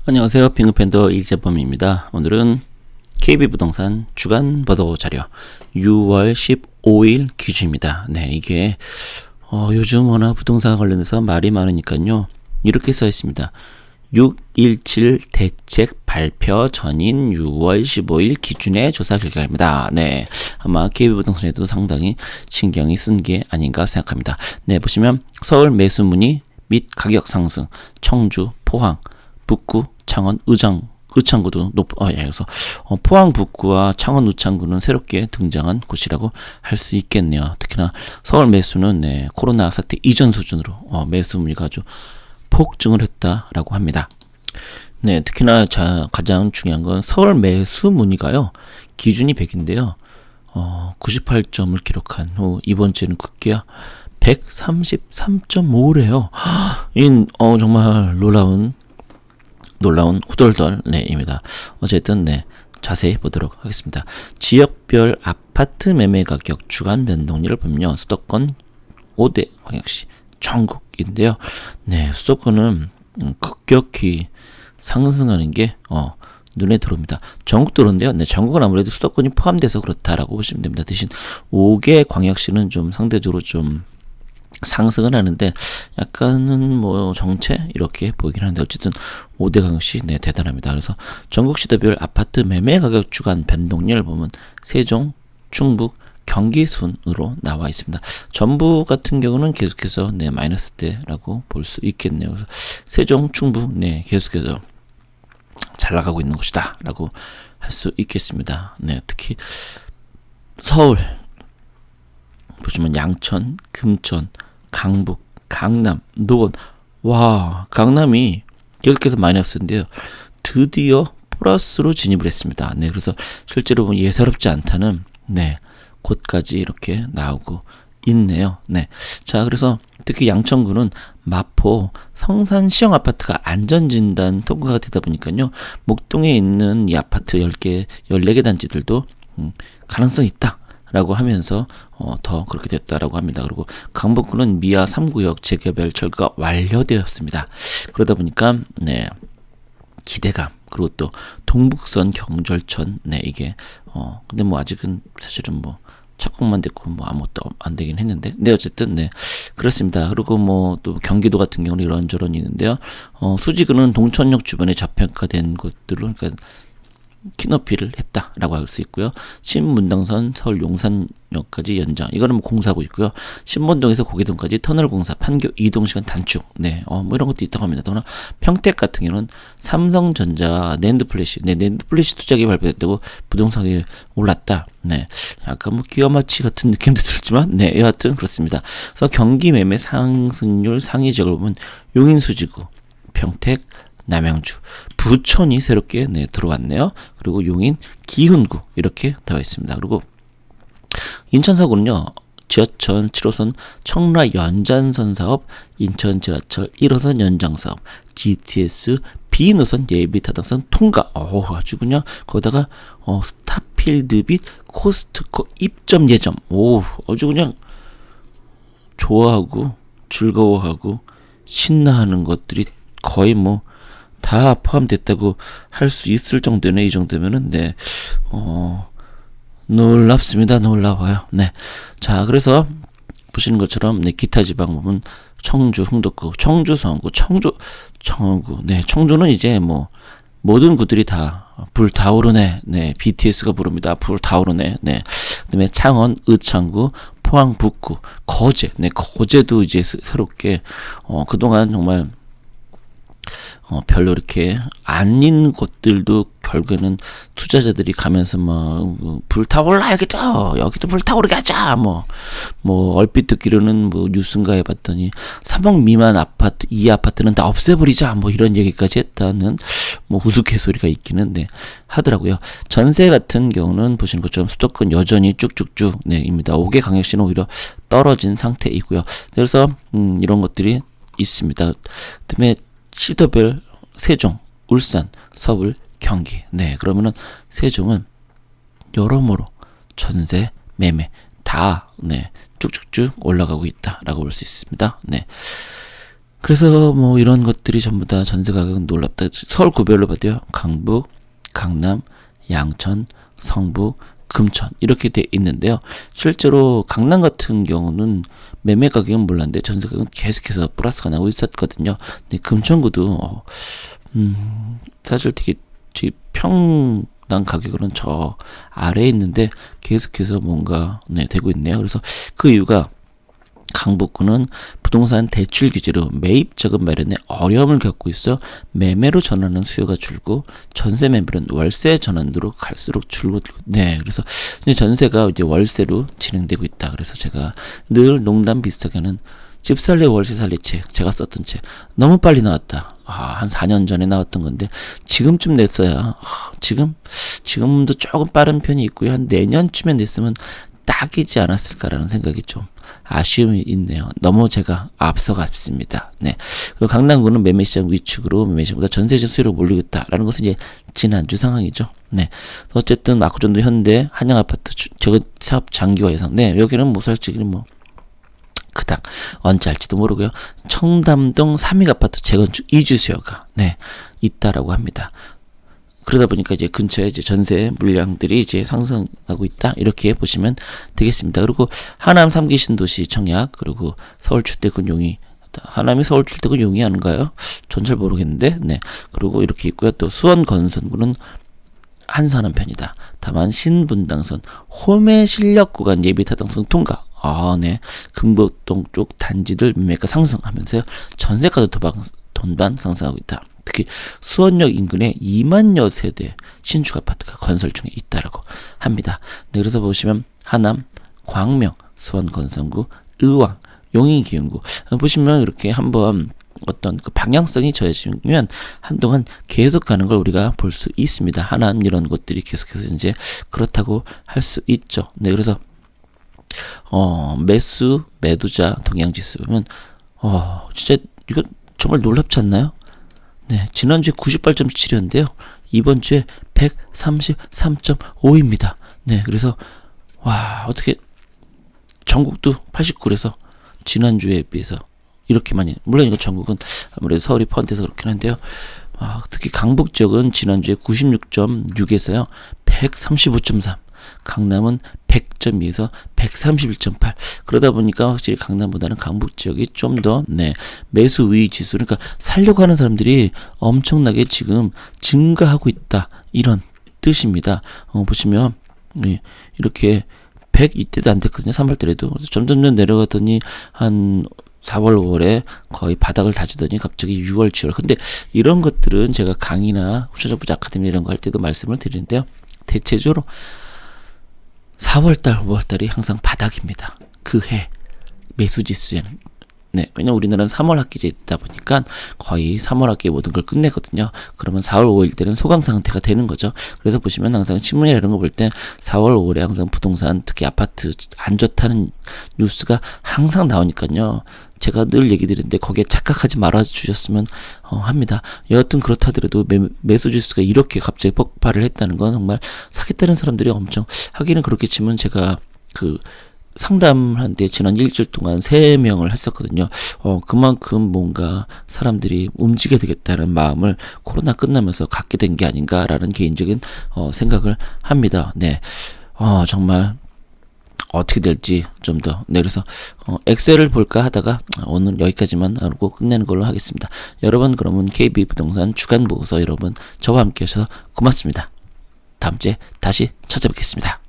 안녕하세요. 핑크팬더 이재범입니다. 오늘은 KB부동산 주간 보도 자료 6월 15일 기준입니다. 네, 이게 요즘 워낙 부동산 관련해서 말이 많으니까요. 이렇게 써 있습니다. 617 대책 발표 전인 6월 15일 기준의 조사 결과입니다. 네, 아마 KB부동산에도 상당히 신경이 쓴 게 아닌가 생각합니다. 네, 보시면 서울 매수 문의 및 가격 상승, 청주, 포항, 북구, 창원, 의창구도 그래서 포항 북구와 창원 의창구는 새롭게 등장한 곳이라고 할 수 있겠네요. 특히나 서울 매수는 코로나 사태 이전 수준으로 매수 문의가 아주 폭증을 했다라고 합니다. 네, 특히나 가장 중요한 건 서울 매수 문의가요. 기준이 100인데요. 98점을 기록한 후 이번 주에는 급기야 133.5래요. 정말 놀라운 후덜덜입니다. 어쨌든 자세히 보도록 하겠습니다. 지역별 아파트 매매 가격 주간 변동률을 보면 수도권 5대 광역시 전국인데요. 수도권은 급격히 상승하는 게 눈에 들어옵니다. 전국 들어오는데요. 전국은 아무래도 수도권이 포함돼서 그렇다라고 보시면 됩니다. 대신 5개 광역시는 좀 상대적으로 좀 상승은 하는데 약간은 정체 이렇게 보이긴 하는데 어쨌든 5대 광역시 대단합니다. 그래서 전국 시도별 아파트 매매 가격 주간 변동률 보면 세종, 충북, 경기 순으로 나와 있습니다. 전북 같은 경우는 계속해서 마이너스대라고 볼 수 있겠네요. 그래서 세종, 충북 계속해서 잘 나가고 있는 곳이다라고 할 수 있겠습니다. 특히 서울 보시면 양천, 금천, 강북, 강남, 노원. 와, 강남이 계속해서 마이너스인데요. 드디어 플러스로 진입을 했습니다. 그래서 실제로 보면 예사롭지 않다는 곳까지 이렇게 나오고 있네요. 자, 그래서 특히 양천구는 마포 성산 시형 아파트가 안전진단 통과가 되다 보니까요. 목동에 있는 이 아파트 10개, 14개 단지들도 가능성이 있다. 라고 하면서 더 그렇게 됐다라고 합니다. 그리고 강북구는 미아 3구역 재개발 철거가 완료되었습니다. 그러다 보니까 기대감 그리고 또 동북선 경절천 이게 근데 아직은 사실은 착공만 됐고 아무것도 안 되긴 했는데 어쨌든 그렇습니다. 그리고 또 경기도 같은 경우는 이런저런 있는데요. 수지구는 동천역 주변에 저평가된 곳들을 그러니까 키높이를 했다라고 할 수 있고요. 신문당선 서울 용산역까지 연장. 이거는 공사하고 있고요. 신본동에서 고개동까지 터널 공사, 판교 이동 시간 단축. 이런 것도 있다고 합니다. 또는 평택 같은 경우는 삼성전자 낸드 플래시 투자기 발표됐다고 부동산이 올랐다. 약간 기어마치 같은 느낌도 들지만, 여하튼 그렇습니다. 그래서 경기 매매 상승률 상위 지역을 보면 용인수지구, 평택, 남양주, 부천이 새롭게 들어왔네요. 그리고 용인, 기흥구 이렇게 나와 있습니다. 그리고 인천 서구는요. 지하철 7호선 청라 연장선 사업, 인천 지하철 1호선 연장 사업, GTS B노선 예비 타당선 통과. 아주 그냥 거기다가 스타필드 및 코스트코 입점 예정. 아주 그냥 좋아하고 즐거워하고 신나하는 것들이 거의 다 포함됐다고 할 수 있을 정도네. 이 정도면은 놀랍습니다. 놀라워요. 자, 그래서 보시는 것처럼 기타 지방 부분 청주, 흥덕구, 청주, 성구, 청원구. 청주는 이제 모든 구들이 다 불타오르네. BTS가 부릅니다. 불타오르네. 그다음에 창원, 의창구, 포항 북구, 거제. 거제도 이제 새롭게 그동안 정말 별로 이렇게 아닌 곳들도 결국에는 투자자들이 가면서 불타올라 여기도 불타오르게 하자 얼핏 듣기로는 뉴스인가 해봤더니 3억 미만 아파트 이 아파트는 다 없애버리자 이런 얘기까지 했다는 우스갯소리가 있기는 하더라고요. 전세 같은 경우는 보시는 것처럼 수도권 여전히 쭉쭉쭉 입니다. 5개 광역시는 오히려 떨어진 상태이고요. 그래서 이런 것들이 있습니다. 그다음에 시도별 세종, 울산, 서울, 경기. 그러면은 세종은 여러모로 전세, 매매 다 쭉쭉쭉 올라가고 있다라고 볼 수 있습니다. 그래서 뭐 이런 것들이 전부 다 전세 가격은 놀랍다. 서울 구별로 봐도요. 강북, 강남, 양천, 성북, 금천 이렇게 돼 있는데요. 실제로 강남 같은 경우는 매매 가격은 몰랐는데 전세 가격은 계속해서 플러스가 나고 있었거든요. 근데 금천구도 사실 되게 평당 가격으로는 저 아래에 있는데 계속해서 뭔가 되고 있네요. 그래서 그 이유가 강북구는 부동산 대출 규제로 매입 자금 마련에 어려움을 겪고 있어 매매로 전환하는 수요가 줄고 전세 매물은 월세 전환으로 갈수록 줄고 그래서 이제 전세가 이제 월세로 진행되고 있다. 그래서 제가 늘 농담 비슷하게는 집 살래 월세 살래 책 제가 썼던 책 너무 빨리 나왔다. 한 4년 전에 나왔던 건데 지금쯤 냈어야 지금도 조금 빠른 편이 있고요. 한 내년쯤에 냈으면 딱이지 않았을까라는 생각이 좀 아쉬움이 있네요. 너무 제가 앞서갔습니다. 네. 그리고 강남구는 매매시장 위축으로 매매시장보다 전세지 수요로 몰리고 있다라는 것은 이제 지난주 상황이죠. 네. 어쨌든 아쿠전도 현대 한양아파트 저거 사업 장기화 예상. 네. 여기는 뭐 솔직히 뭐 그닥 언제 할지도 모르고요. 청담동 3익 아파트 재건축 이주 수요가 있다라고 합니다. 그러다 보니까 이제 근처에 이제 전세 물량들이 이제 상승하고 있다. 이렇게 보시면 되겠습니다. 그리고 하남 3기 신도시 청약, 그리고 서울 출퇴근 용이, 하남이 서울 출퇴근 용이 아닌가요? 전 잘 모르겠는데, 네. 그리고 이렇게 있고요. 또 수원 건선구는 한산한 편이다. 다만 신분당선 홈의 실력 구간 예비 타당성 통과. 네. 금곡동 쪽 단지들 매매가 상승하면서요. 전세가도 돈반 상승하고 있다. 특히 수원역 인근에 2만여 세대 신축 아파트가 건설 중에 있다라고 합니다. 네, 그래서 보시면 하남, 광명, 수원 건선구, 의왕, 용인기흥구 보시면 이렇게 한번 어떤 그 방향성이 정해지면 한동안 계속 가는 걸 우리가 볼 수 있습니다. 하남 이런 곳들이 계속해서 이제 그렇다고 할 수 있죠. 네, 그래서 매도자 동향지수 보면 진짜 이거 정말 놀랍지 않나요? 네, 지난주에 98.7이었는데요. 이번 주에 133.5입니다. 네, 그래서 어떻게 전국도 89에서 지난주에 비해서 이렇게 많이, 물론 이거 전국은 아무래도 서울이 포함돼서 그렇긴 한데요. 특히 강북 지역은 지난주에 96.6에서요. 135.3. 강남은 100.2에서 131.8. 그러다 보니까 확실히 강남보다는 강북 지역이 좀 더 매수 우위 지수, 그러니까 살려고 하는 사람들이 엄청나게 지금 증가하고 있다, 이런 뜻입니다. 보시면 이렇게 100 이때도 안 됐거든요. 3월 때라도 점점 내려가더니 한 4월, 5월에 거의 바닥을 다지더니 갑자기 6월, 7월. 근데 이런 것들은 제가 강의나 후천정부자 아카데미 이런 거 할 때도 말씀을 드리는데요. 대체적으로 4월달, 5월달이 항상 바닥입니다. 그 해 매수지수에는. 네, 왜냐면 우리나라는 3월 학기제다 보니까 거의 3월 학기에 모든 걸 끝내거든요. 그러면 4월, 5일 때는 소강 상태가 되는 거죠. 그래서 보시면 항상 신문이나 이런 거 볼 때 4월, 5월에 항상 부동산, 특히 아파트 안 좋다는 뉴스가 항상 나오니까요. 제가 늘 얘기 드리는데 거기에 착각하지 말아 주셨으면 합니다. 여하튼 그렇다더라도 매수 지수가 이렇게 갑자기 폭발을 했다는 건 정말 사겠다는 사람들이 엄청, 하기는 그렇게 치면 제가 상담하는데 지난 일주일 동안 3명을 했었거든요. 그만큼 뭔가 사람들이 움직여야 되겠다는 마음을 코로나 끝나면서 갖게 된 게 아닌가라는 개인적인 생각을 합니다. 네. 정말 어떻게 될지 좀 더. 네, 그래서 엑셀을 볼까 하다가 오늘 여기까지만 하고 끝내는 걸로 하겠습니다. 여러분, 그러면 KB부동산 주간 보고서 여러분 저와 함께 하셔서 고맙습니다. 다음 주에 다시 찾아뵙겠습니다.